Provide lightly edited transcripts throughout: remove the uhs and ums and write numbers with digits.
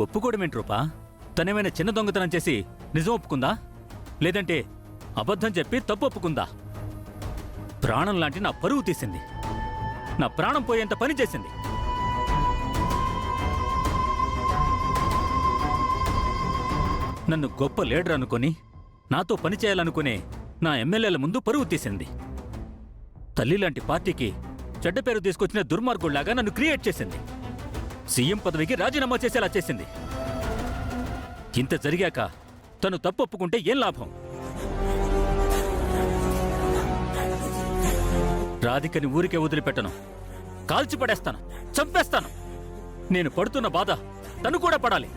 ఒప్పుకోవడమేంటి రూపా? తనేమైనా చిన్న దొంగతనం చేసి నిజం ఒప్పుకుందా, లేదంటే అబద్ధం చెప్పి తప్పు ఒప్పుకుందా? ప్రాణం లాంటి నా పరువు తీసింది, నా ప్రాణం పోయేంత పని చేసింది. నన్ను గొప్ప లీడర్ అనుకొని నాతో పని చేయాలనుకునే నా ఎమ్మెల్యేల ముందు పరువు తీసింది. తల్లి లాంటి పార్టీకి చెడ్డ పేరు తీసుకొచ్చిన దుర్మార్గుళ్లాగా నన్ను క్రియేట్ చేసింది. సీఎం పదవికి రాజీనామా చేసేలా చేసింది. ఇంత జరిగాక తను తప్పు ఒప్పుకుంటే ఏం లాభం? రాధికని ఊరికే వదిలిపెట్టను, కాల్చి పడేస్తాను, చంపేస్తాను. నేను పడుతున్న బాధ తను కూడా పడాలి.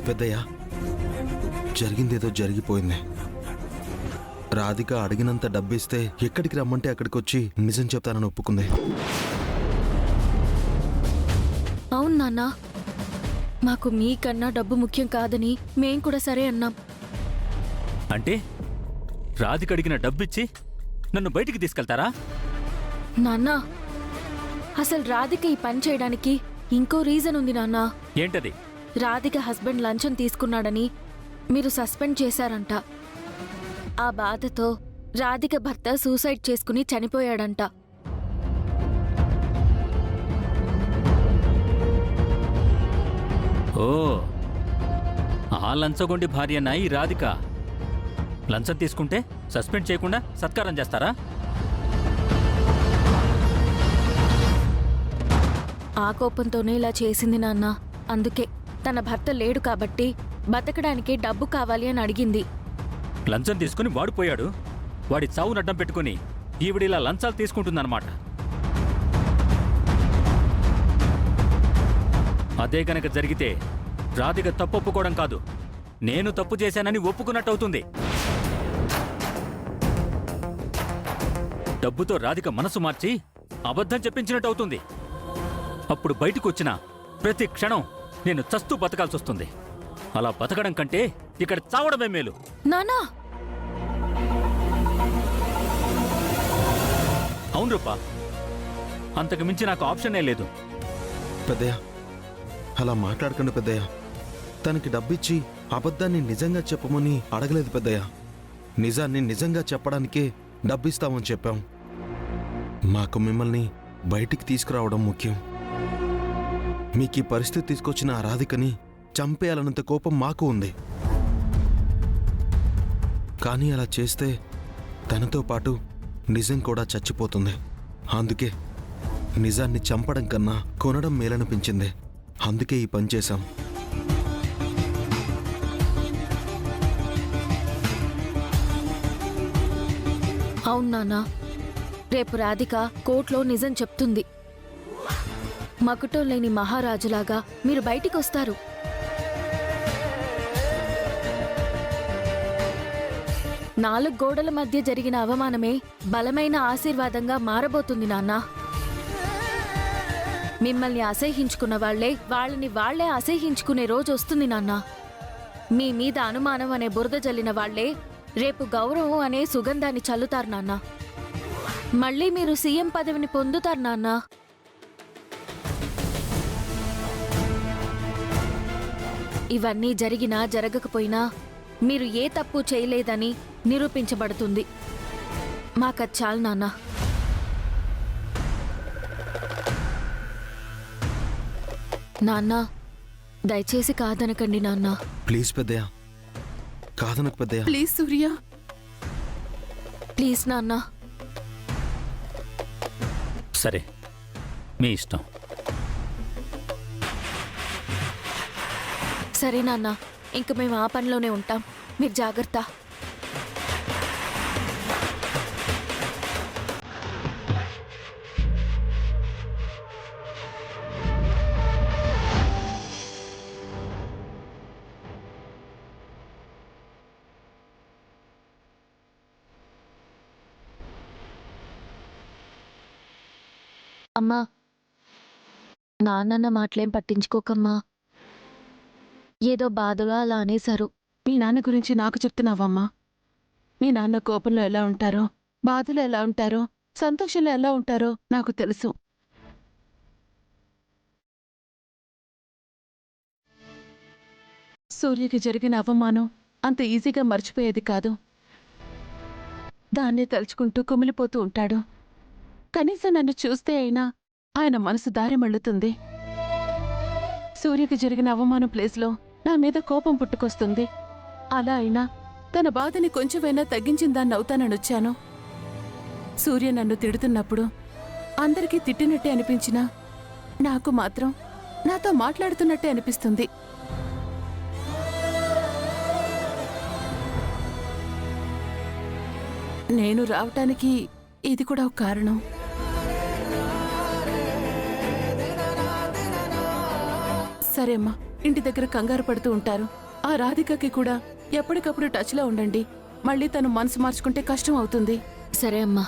పెద్దయ్య, జరిగిందేదో జరిగిపోయింది. రాధిక అడిగినంత డబ్బిస్తే ఎక్కడికి రమ్మంటే అక్కడికొచ్చి నిజం చెప్తానని ఒప్పుకుంది. అవును నాన్న, మాకు మీకన్నా డబ్బు ముఖ్యం కాదని మేం కూడా సరే అన్నాం. అంటే రాధిక అడిగిన డబ్బిచ్చి నన్ను బయటికి తీసుకెళ్తారా? నాన్న, అసలు రాధిక ఈ పని చేయడానికి ఇంకో రీజన్ ఉంది నాన్న. ఏంటది? రాధిక హస్బెండ్ లంచం తీసుకున్నాడని మీరు సస్పెండ్ చేశారంట. ఆ బాధతో రాధిక భర్త సూసైడ్ చేసుకుని చనిపోయాడంట. ఓ, ఆ లంచగొండి భార్యనా ఈ రాధిక? లంచం తీసుకుంటే సస్పెండ్ చేయకుండా సత్కారం చేస్తారా? ఆ కోపంతోనే ఇలా చేసింది నాన్న. అందుకే తన భర్త లేడు కాబట్టి బతకడానికి డబ్బు కావాలి అని అడిగింది. లంచం తీసుకుని వాడు పోయాడు, వాడి చావును అడ్డం పెట్టుకుని ఈవిడిలా లంచాలు తీసుకుంటుందన్నమాట. అదే గనక జరిగితే రాధిక తప్పు ఒప్పుకోవడం కాదు, నేను తప్పు చేశానని ఒప్పుకున్నట్టు అవుతుంది. డబ్బుతో రాధిక మనసు మార్చి అబద్ధం చెప్పించినట్టు అవుతుంది. అప్పుడు బయటకు వచ్చిన ప్రతి క్షణం నేను చస్తూ బతకాల్సి వస్తుంది. అలా బతకడం కంటే ఇక్కడ చావడమే మేలు. నానా, అవును రూపా, అంతకు మించి నాకు ఆప్షనే లేదు. పెద్దయ్య, అలా మాట్లాడకండి పెద్దయ్య. తనకి డబ్బిచ్చి అబద్ధాన్ని నిజంగా చెప్పమని అడగలేదు పెద్దయ్య. నిజాన్ని నిజంగా చెప్పడానికే డబ్బిస్తామని చెప్పాం. మాకు మిమ్మల్ని బయటికి తీసుకురావడం ముఖ్యం. మీకు ఈ పరిస్థితి తీసుకొచ్చిన ఆ రాధికని చంపేయాలన్నంత కోపం మాకు ఉంది. కానీ అలా చేస్తే తనతో పాటు నిజం కూడా చచ్చిపోతుంది. అందుకే నిజాన్ని చంపడం కన్నా కొనడం మేలనిపించింది. అందుకే ఈ పని చేశాం. అవును నాన్నా, రేపు రాధిక కోర్టులో నిజం చెప్తుంది. మకుటం లేని మహారాజులాగా మీరు బయటికొస్తారు. నాలుగు గోడల మధ్య జరిగిన అవమానమే బలమైన ఆశీర్వాదంగా మారబోతుంది నాన్న. మిమ్మల్ని అసహ్యించుకున్న వాళ్లే వాళ్ళని అసహ్యించుకునే రోజు వస్తుంది నాన్న. మీ మీద అనుమానం అనే బురద జల్లిన వాళ్లే రేపు గౌరవం అనే సుగంధాన్ని చల్లుతారు నాన్న. మళ్ళీ మీరు సీఎం పదవిని పొందుతారు నాన్న. ఇవన్నీ జరిగినా జరగకపోయినా మీరు ఏ తప్పు చేయలేదని నిరూపించబడుతుంది. మాకది చాలు నాన్న. నాన్న, దయచేసి కాదనకండి నాన్న. Please Peddayya, కాదనకు Peddayya. Please Surya, please నాన్న. సరే, మీ ఇష్టం. సరే నాన్న, ఇంక మేము ఆ పనిలోనే ఉంటాం. మీరు జాగ్రత్త. అమ్మా, నాన్న మాటలేం పట్టించుకోకమ్మా. ఏదో బాధగా అలా అనేశారు. మీ నాన్న గురించి నాకు చెప్తున్నావమ్మా? మీ నాన్న కోపంలో ఎలా ఉంటారో, బాధలో ఎలా ఉంటారో సంతోషంలో ఎలా ఉంటారో నాకు తెలుసు. సూర్యకి జరిగిన అవమానం అంత ఈజీగా మర్చిపోయేది కాదు. దాన్నే తలుచుకుంటూ కుమిలిపోతూ ఉంటాడు. కనీసం నన్ను చూస్తే అయినా ఆయన మనసు దారి మళ్ళుతుంది. సూర్యకి జరిగిన అవమానం ప్లేస్లో నా మీద కోపం పుట్టుకొస్తుంది. అలా అయినా తన బాధని కొంచెమైనా తగ్గించిందాన్ని అవుతాననొచ్చాను. సూర్య నన్ను తిడుతున్నప్పుడు అందరికీ తిట్టినట్టే అనిపించినా నాకు మాత్రం నాతో మాట్లాడుతున్నట్టే అనిపిస్తుంది. నేను రావటానికి ఇది కూడా ఒక కారణం. సరే అమ్మా, ఇంటి దగ్గర కంగారు పడుతూ ఉంటారు. ఆ రాధికకి కూడా ఎప్పటికప్పుడు టచ్లో ఉండండి. మళ్ళీ తను మనసు మార్చుకుంటే కష్టం అవుతుంది. సరే అమ్మా.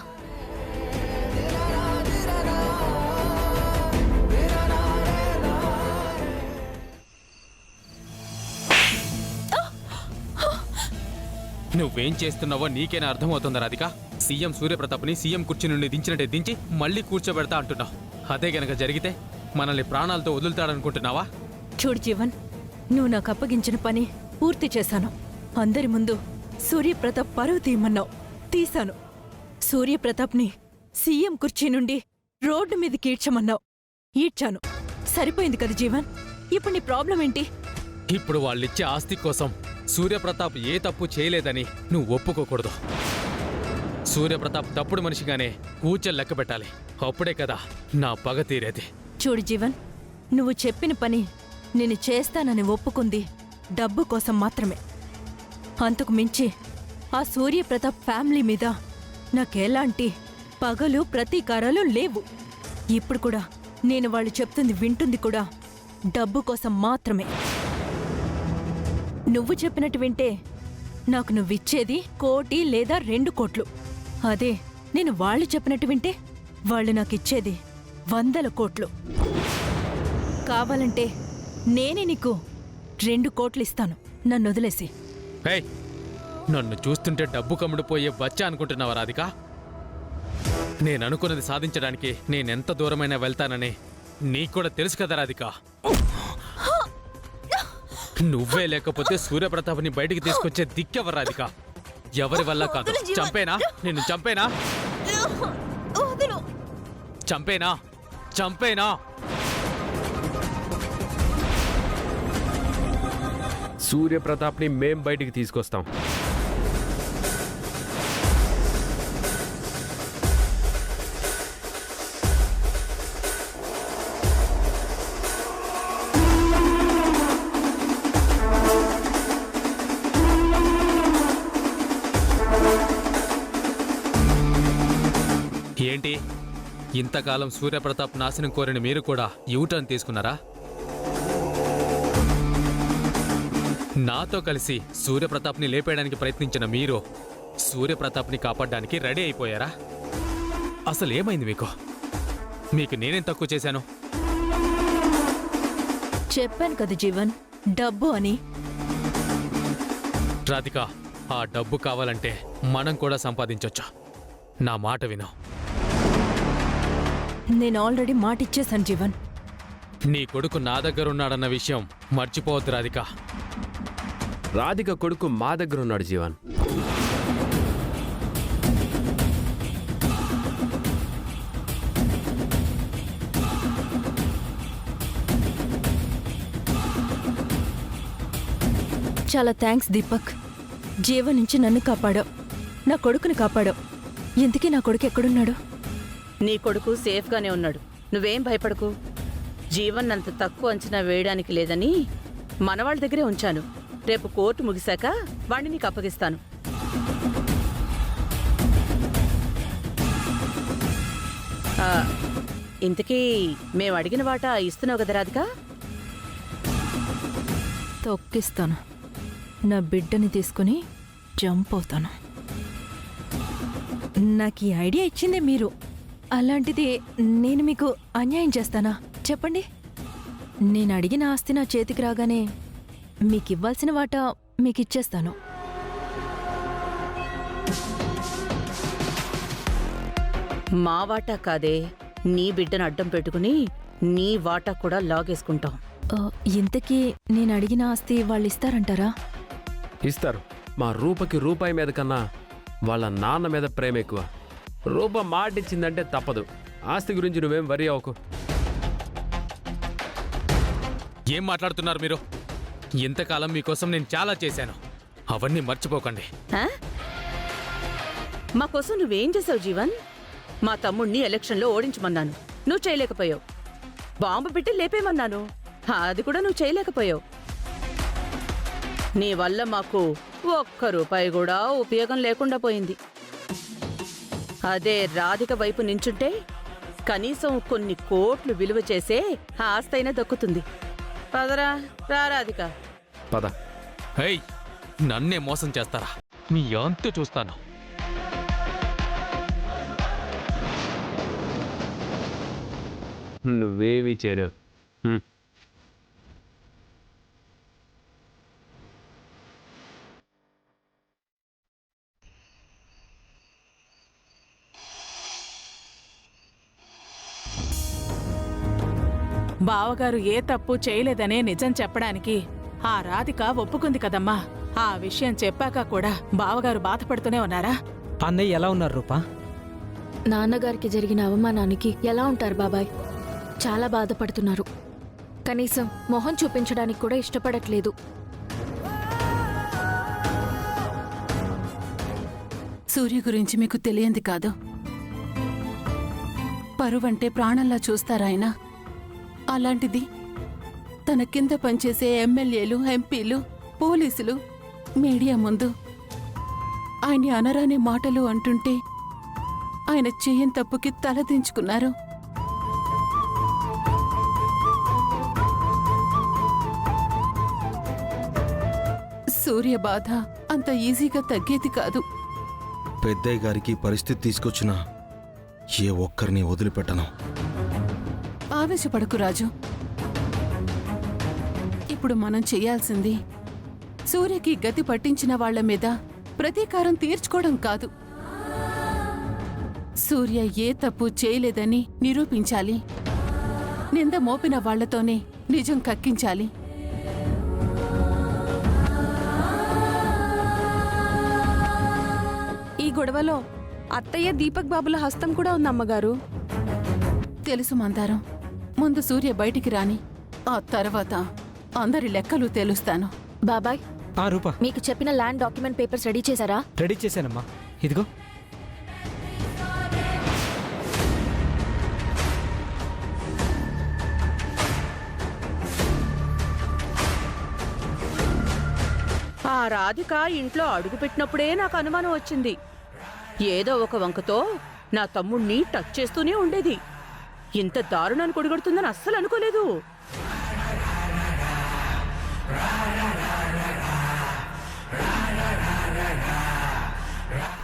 నువ్వేం చేస్తున్నావో నీకేనా అర్థమవుతుందా రాధిక? సీఎం సూర్యప్రతాప్ని సీఎం కుర్చీ నుండి దించినట్టే దించి మళ్ళీ కూర్చోబెడతా అంటున్నావు. అదే గనక జరిగితే మనల్ని ప్రాణాలతో వదులుతాడనుకుంటున్నావా? చూడు జీవన్, నువ్వు నాకు అప్పగించిన పని పూర్తి చేశాను. అందరి ముందు సూర్యప్రతాప్ పరువు తీయమన్నావు, తీశాను. సూర్యప్రతాప్ని సీఎం కుర్చీ నుండి రోడ్డు మీదకి ఈడ్చమన్నావు, ఈడ్చాను. సరిపోయింది కదా జీవన్? ఇప్పుడు నీ ప్రాబ్లం ఏంటి? ఇప్పుడు వాళ్ళిచ్చే ఆస్తి కోసం సూర్యప్రతాప్ ఏ తప్పు చేయలేదని నువ్వు ఒప్పుకోకూడదు. సూర్యప్రతాప్ తప్పుడు మనిషిగానే కూచెలు లెక్క పెట్టాలి. అప్పుడే కదా నా పగ తీరేది. చూడు జీవన్, నువ్వు చెప్పిన పని నేను చేస్తానని ఒప్పుకుంది డబ్బు కోసం మాత్రమే. అంతకు మించి ఆ సూర్యప్రతాప్ ఫ్యామిలీ మీద నాకెలాంటి పగలు ప్రతీకారాలు లేవు. ఇప్పుడు కూడా నేను వాళ్ళు చెప్తుంది వింటుంది కూడా డబ్బు కోసం మాత్రమే. నువ్వు చెప్పినట్టు వింటే నాకు నువ్విచ్చేది 1 కోటి లేదా 2 కోట్లు. అదే నేను వాళ్ళు చెప్పినట్టు వింటే వాళ్ళు నాకిచ్చేది 100 కోట్లు. కావాలంటే నేనే నీకు 2 కోట్లు ఇస్తాను, నన్ను వదిలేసి. హేయ్, నన్ను చూస్తుంటే డబ్బు కమ్ముడిపోయే బచ్చా అనుకుంటున్నావా రాధిక? నేననుకున్నది సాధించడానికి నేనెంత దూరమైనా వెళ్తానని నీకు కూడా తెలుసు కదా రాధిక. నువ్వే లేకపోతే సూర్యప్రతాప్ని బయటికి తీసుకొచ్చే దిక్కెవరు రాధిక? ఎవరి వల్ల కాదు. చంపేనా? నిన్ను చంపేనా? చంపేనా? చంపేనా? సూర్యప్రతాప్ని మేం బయటికి తీసుకొస్తాం. ఏంటి, ఇంతకాలం సూర్యప్రతాప్ నాశనం కోరిన మీరు కూడా యూటర్న్ తీసుకున్నారా? నాతో కలిసి సూర్యప్రతాప్ని లేపేయడానికి ప్రయత్నించిన మీరు సూర్యప్రతాప్ని కాపాడడానికి రెడీ అయిపోయారా? అసలు ఏమైంది మీకు? మీకు నేనేం తక్కువ చేశాను? చెప్పాను కదా జీవన్, డబ్బు అని. రాధిక, ఆ డబ్బు కావాలంటే మనం కూడా సంపాదించొచ్చు. నా మాట విను. నేను ఆల్రెడీ మాటిచ్చేశాను జీవన్. నీ కొడుకు నా దగ్గరున్నాడన్న విషయం మర్చిపోవద్దు రాధిక. రాధిక కొడుకు మా దగ్గర ఉన్నాడు జీవన్. చాలా థ్యాంక్స్ దీపక్. జీవన్ నుంచి నన్ను కాపాడావు, నా కొడుకుని కాపాడావు. ఇంతకీ నా కొడుకు ఎక్కడున్నాడు? నీ కొడుకు సేఫ్గానే ఉన్నాడు, నువ్వేం భయపడకు. జీవన్ అంత తక్కువ అంచనా వేయడానికి లేదని మనవాళ్ళ దగ్గరే ఉంచాను. రేపు కోర్టు ముగిశాక వాణ్ణి నీకు అప్పగిస్తాను. ఇంతకీ మేము అడిగిన వాటా ఇస్తున్నావు కదా రాధిక? తొక్కిస్తాను. నా బిడ్డని తీసుకుని జంప్ అవుతాను. నాకు ఈ ఐడియా ఇచ్చిందే మీరు. అలాంటిది నేను మీకు అన్యాయం చేస్తానా చెప్పండి? నేను అడిగిన ఆస్తి నా చేతికి రాగానే మీకివ్వాల్సిన వాటా మీకిచ్చేస్తాను. మా వాటా కాదే, నీ బిడ్డను అడ్డం పెట్టుకుని నీ వాటా కూడా లాగేసుకుంటాం. ఇంతకీ నేను అడిగిన ఆస్తి వాళ్ళు ఇస్తారంటారా? ఇస్తారు. మా రూపకి రూపాయి మీద కన్నా వాళ్ళ నాన్న మీద ప్రేమ ఎక్కువ. రూప మాటిచ్చిందంటే తప్పదు. ఆస్తి గురించి నువ్వేం వరి అవ్వకు. ఏం మాట్లాడుతున్నారు మీరు? ఇంతకాలం మీకోసం నేను చాలా చేశాను, అవన్నీ మర్చిపోకండి. ఆ? మా కోసం నువ్వేం చేసావు జీవన్? మా తమ్ముణ్ణి ఎలక్షన్లో ఓడించమన్నాను, నువ్వు చేయలేకపోయావు. బాంబు పెట్టి లేపేమన్నాను, అది కూడా నువ్వు చేయలేకపోయావు. నీ వల్ల మాకు ఒక్క రూపాయి కూడా ఉపయోగం లేకుండా పోయింది. అదే రాధిక వైపు నించుంటే కనీసం కొన్ని కోట్లు విలువ చేసే ఆస్తైనా దక్కుతుంది. పదరా, రా రాధిక. పద. హేయ్, నన్నే మోసం చేస్తారా? మీ అంతు చూస్తాను. నువ్వేమీ చేయలేవు. బావగారు ఏ తప్పు చేయలేదనే నిజం చెప్పడానికి ఆ రాధిక ఒప్పుకుంది కదమ్మా. ఆ విషయం చెప్పాక కూడా బావగారు బాధపడుతూనే ఉన్నారా? అన్నయ్య ఎలా ఉన్నారు రూపా? నాన్నగారికి జరిగిన అవమానానికి ఎలా ఉంటారు బాబాయ్? చాలా బాధపడుతున్నారు. కనీసం మొహం చూపించడానికి కూడా ఇష్టపడట్లేదు. సూర్య గురించి మీకు తెలియంది కాదు. పరువంటే ప్రాణంలా చూస్తారాయన. అలాంటిది తన కింద పనిచేసే ఎమ్మెల్యేలు, ఎంపీలు, పోలీసులు మీడియా ముందు ఆయన్ని అనరాని మాటలు అంటుంటే ఆయన చేయని తప్పుకి తలదించుకున్నారు. సూర్య బాధ అంత ఈజీగా తగ్గేది కాదు. పెద్దయ్య గారికి పరిస్థితి తీసుకొచ్చిన ఏ ఒక్కరిని వదిలిపెట్టను. ఆవేశపడకు రాజు. ఇప్పుడు మనం చెయ్యాల్సింది సూర్యకి గతి పట్టించిన వాళ్ల మీద ప్రతీకారం తీర్చుకోవడం కాదు. సూర్య ఏ తప్పు చేయలేదని నిరూపించాలి. నింద మోపిన వాళ్లతోనే నిజం కక్కించాలి. ఈ గొడవలో అత్తయ్య దీపక్ బాబుల హస్తం కూడా ఉంది అమ్మగారు. తెలుసు మందారం. ముందు సూర్య బయటికి రాని, ఆ తర్వాత అందరి లెక్కలు తెలుస్తాను. బాబాయ్, ఆ రూపా, మీకు చెప్పిన ల్యాండ్ డాక్యుమెంట్ పేపర్స్ రెడీ చేశారా? రెడీ చేశానమ్మా. ఇదిగో. ఆ రాధిక ఇంట్లో అడుగుపెట్టినప్పుడే నాకు అనుమానం వచ్చింది. ఏదో ఒక వంకతో నా తమ్ముణ్ణి టచ్ చేస్తూనే ఉండేది. ఇంత దారుణాన్ని కొడిగొడుతుందని అస్సలు అనుకోలేదు.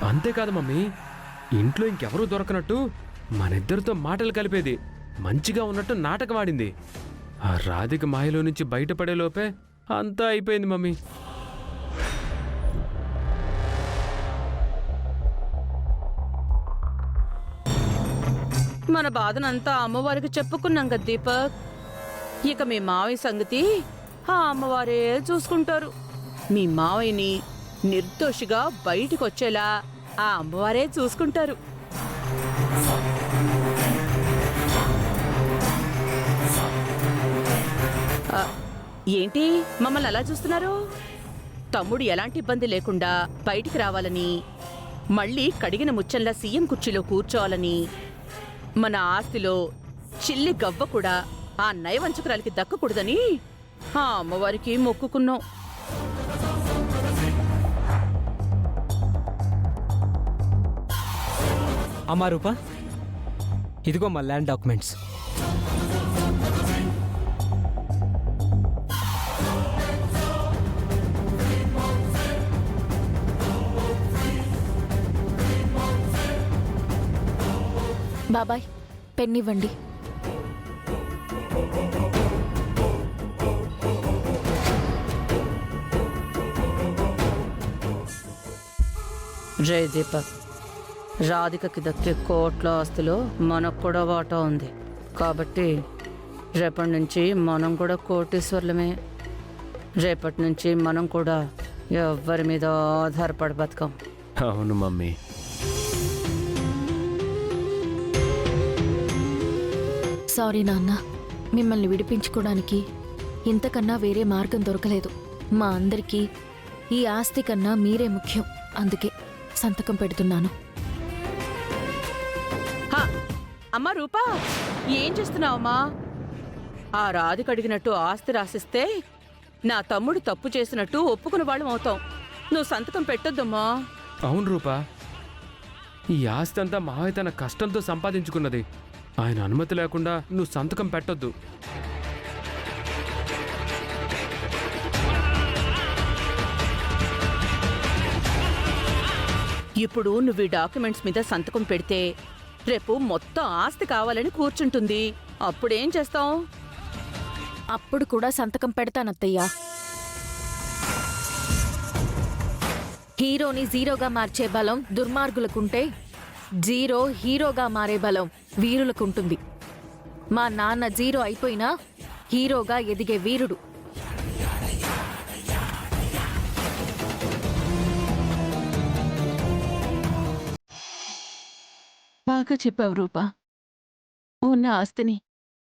అంతేకాదు మమ్మీ, ఇంట్లో ఇంకెవరూ దొరకనట్టు మనిద్దరితో మాటలు కలిపేది. మంచిగా ఉన్నట్టు నాటకవాడింది. ఆ రాధిక మాయలో నుంచి బయటపడేలోపే అంతా అయిపోయింది మమ్మీ. మన బాధనంతా అమ్మవారికి చెప్పుకున్నాం కదా దీపక్. ఇక మీ మావయ్య సంగతి ఆ అమ్మవారే చూసుకుంటారు. మీ మావయ్యని నిర్దోషిగా బయటికి వచ్చేలా ఆ అమ్మవారే చూసుకుంటారు. ఏంటి మమ్మల్ని అలా చూస్తున్నారు? తమ్ముడు ఎలాంటి ఇబ్బంది లేకుండా బయటికి రావాలని, మళ్ళీ కడిగిన ముచ్చంలా సీఎం కుర్చీలో కూర్చోవాలని, మన ఆస్తిలో చిల్లి గవ్వ కూడా ఆ నయవంచకురాలికి దక్కకూడదని ఆ అమ్మవారికి మొక్కుకున్నాం. అమ్మా రూపా, ఇదిగో మా ల్యాండ్ డాక్యుమెంట్స్. బాబాయ్, పెన్నివ్వండి. జై దీపక్. రాధికకి దక్కే కోట్ల ఆస్తిలో మనకు కూడా వాటా ఉంది. కాబట్టి రేపటి నుంచి మనం కూడా కోటీశ్వర్లమే. రేపటి నుంచి మనం కూడా ఎవ్వరి మీద ఆధారపడి బతకం. అవును మమ్మీ. సారీ నాన్న, మిమ్మల్ని విడిపించుకోవడానికి ఇంతకన్నా వేరే మార్గం దొరకలేదు. మా అందరికీ ఈ ఆస్తి కన్నా మీరే ముఖ్యం. అందుకే సంతకం పెడుతున్నాను. హా, అమ్మా రూపా, ఏం చేస్తున్నావమ్మా? ఆ రాధిక అడిగినట్టు ఆస్తి రాసిస్తే నా తమ్ముడు తప్పు చేసినట్టు ఒప్పుకున్న వాళ్ళం అవుతాం. నువ్వు సంతకం పెట్టొద్దమ్మా. అవును రూపా, ఈ ఆస్తి అంతా మావయ్య తన కష్టంతో సంపాదించుకున్నది. ఆయన అనుమతి లేకుండా నువ్వు సంతకం పెట్టొద్దు. ఇప్పుడు నువ్వు ఈ డాక్యుమెంట్స్ మీద సంతకం పెడితే రేపు మొత్తం ఆస్తి కావాలని కూర్చుంటుంది. అప్పుడేం చేస్తాం? అప్పుడు కూడా సంతకం పెడతానత్తయ్యా. హీరోని జీరోగా మార్చే బలం దుర్మార్గులకుంటే, జీరో హీరోగా మారే బలం వీరులకుంటుంది. మా నాన్న జీరో అయిపోయినా హీరోగా ఎదిగే వీరుడు. బాగా చెప్పావు రూపా. ఉన్న ఆస్తిని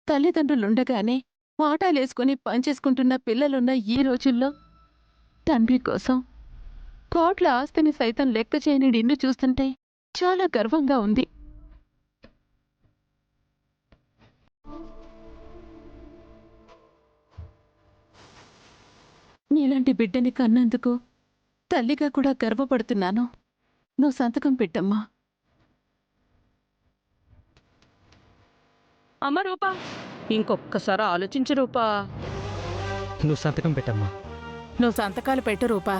తల్లిదండ్రులుండగానే వాటాలేసుకుని పనిచేసుకుంటున్న పిల్లలున్న ఈ రోజుల్లో తండ్రి కోసం కోట్ల ఆస్తిని సైతం లెక్క చేయని నిన్ను చూస్తుంటే చాలా గర్వంగా ఉంది. నీలాంటి బిడ్డని కన్నందుకు తల్లిగా కూడా గర్వపడుతున్నాను. నువ్వు సంతకం పెట్టమ్మా. అమ్మ రూపా, ఇంకొక్కసారి ఆలోచించు రూపా. నువ్వు సంతకం పెట్టమ్మా. నువ్వు సంతకాలు పెట్టు రూపా.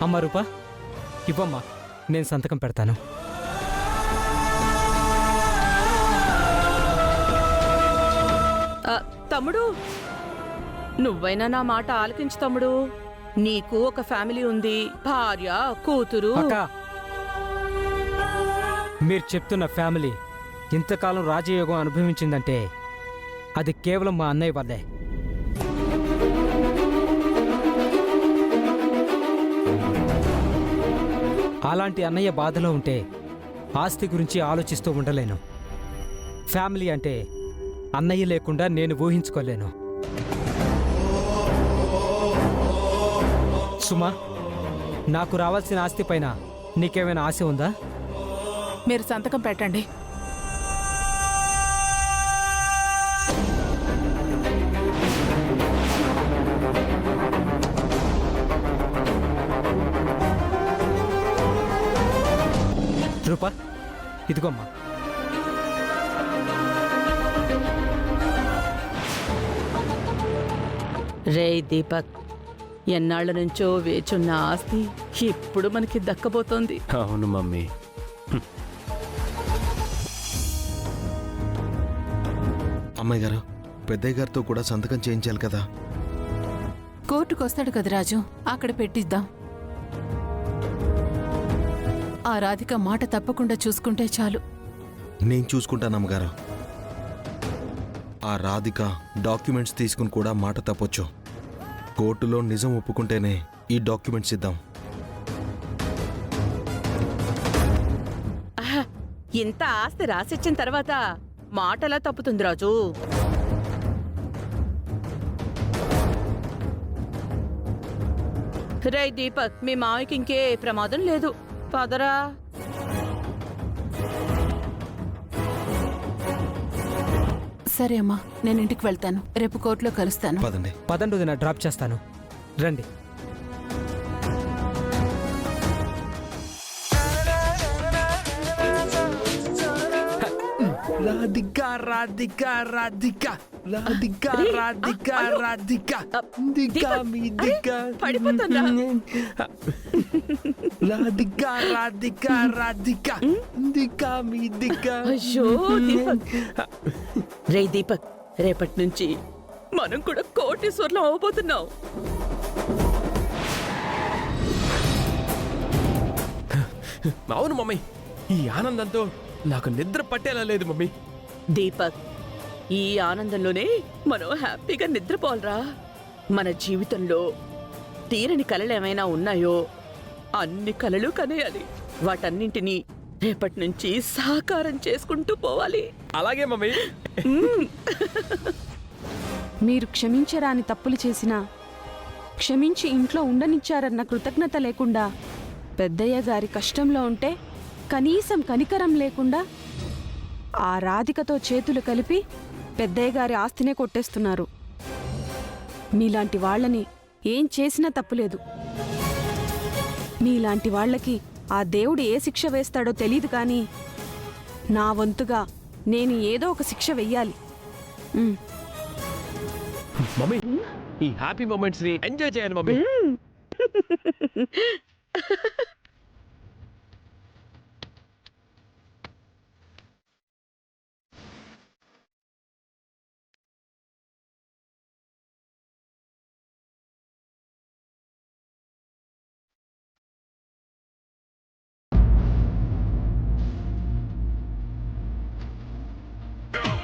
అమ్మా రూపా, ఇవ్వమ్మా, నేను సంతకం పెడతాను. తమ్ముడు, నువ్వైనా నా మాట ఆలకించు తమ్ముడు. నీకు ఒక ఫ్యామిలీ ఉంది, భార్య, కూతురు. అక్క, మీరు చెప్తున్న ఫ్యామిలీ ఇంతకాలం రాజయోగం అనుభవించిందంటే అది కేవలం మా అన్నయ్య వల్లే. అలాంటి అన్నయ్య బాధలో ఉంటే ఆస్తి గురించి ఆలోచిస్తూ ఉండలేను. ఫ్యామిలీ అంటే అన్నయ్య లేకుండా నేను ఊహించుకోలేను. సుమా, నాకు రావాల్సిన ఆస్తి పైన నీకేమైనా ఆశ ఉందా? మీరు సంతకం పెట్టండి. రూపా, ఇదిగోమ్మా. రే దీపక్, ఎన్నాళ్ల నుంచో వేచున్న ఆస్తి ఇప్పుడు మనకి దక్కబోతోంది. అవును మమ్మీ. అమ్మాయి గారు, పెద్దయ్య గారితో కూడా సంతకం చేయించాలి కదా. కోర్టుకొస్తాడు కదా రాజు, అక్కడ పెట్టిద్దాం. ఆ రాధిక మాట తప్పకుండా చూసుకుంటే చాలు. నేను చూసుకుంటాను అమ్మగారు. ఆ రాధిక డాక్యుమెంట్స్ తీసుకుని కూడా మాట తప్పొచ్చు. కోర్టులో నిజం ఒప్పుకుంటేనే ఈ డాక్యుమెంట్స్ ఇద్దాం. ఇంత ఆస్తి రాసిచ్చిన తర్వాత మాటలా తప్పుతుంది రాజు. రే దీపక్, మీ మావికి ఇంకే ప్రమాదం లేదు. పదరా. సరే అమ్మా, నేను ఇంటికి వెళ్తాను. రేపు కోర్టులో కలుస్తాను. పదండి. పదండి వదినా, డ్రాప్ చేస్తాను. రండి. రాధిక రాధిక రాధిక రాధిక రాధిక రాధిక పడిపోతుందా? రాధిక రాధిక రాధిక దిక్క మీ దిక్క. అయ్యో దీపక్. రే దీపక్, రేపటి నుంచి మనం కూడా కోటీశ్వర్లం అవబోతున్నాం. అవును మమ్మీ, ఈ ఆనందంతో నాకు నిద్ర పట్టేలా లేదు మమ్మీ. దీపక్, ఈ ఆనందంలోనే మనం హ్యాపీగా నిద్రపోవాలరా. మన జీవితంలో తీరని కలలు ఏమైనా ఉన్నాయో అన్ని కలలు కనేయాలి. వాటన్నింటినీ రేపటి నుంచి సాకారం చేసుకుంటూ పోవాలి. అలాగే మమ్మీ. మీరు క్షమించరాని తప్పులు చేసినా క్షమించి ఇంట్లో ఉండనిచ్చారన్న కృతజ్ఞత లేకుండా, పెద్దయ్య గారి కష్టంలో ఉంటే కనీసం కనికరం లేకుండా ఆ రాధికతో చేతులు కలిపి పెద్దయ్య గారి ఆస్తినే కొట్టేస్తున్నారు. మీలాంటి వాళ్ళని ఏం చేసినా తప్పులేదు. మీలాంటి వాళ్ళకి ఆ దేవుడు ఏ శిక్ష వేస్తాడో తెలీదు కానీ నా వంతుగా నేను ఏదో ఒక శిక్ష వెయ్యాలి. మమ్మీ, ఈ హ్యాపీ మూమెంట్స్ ని ఎంజాయ్ చేయండి మమ్మీ.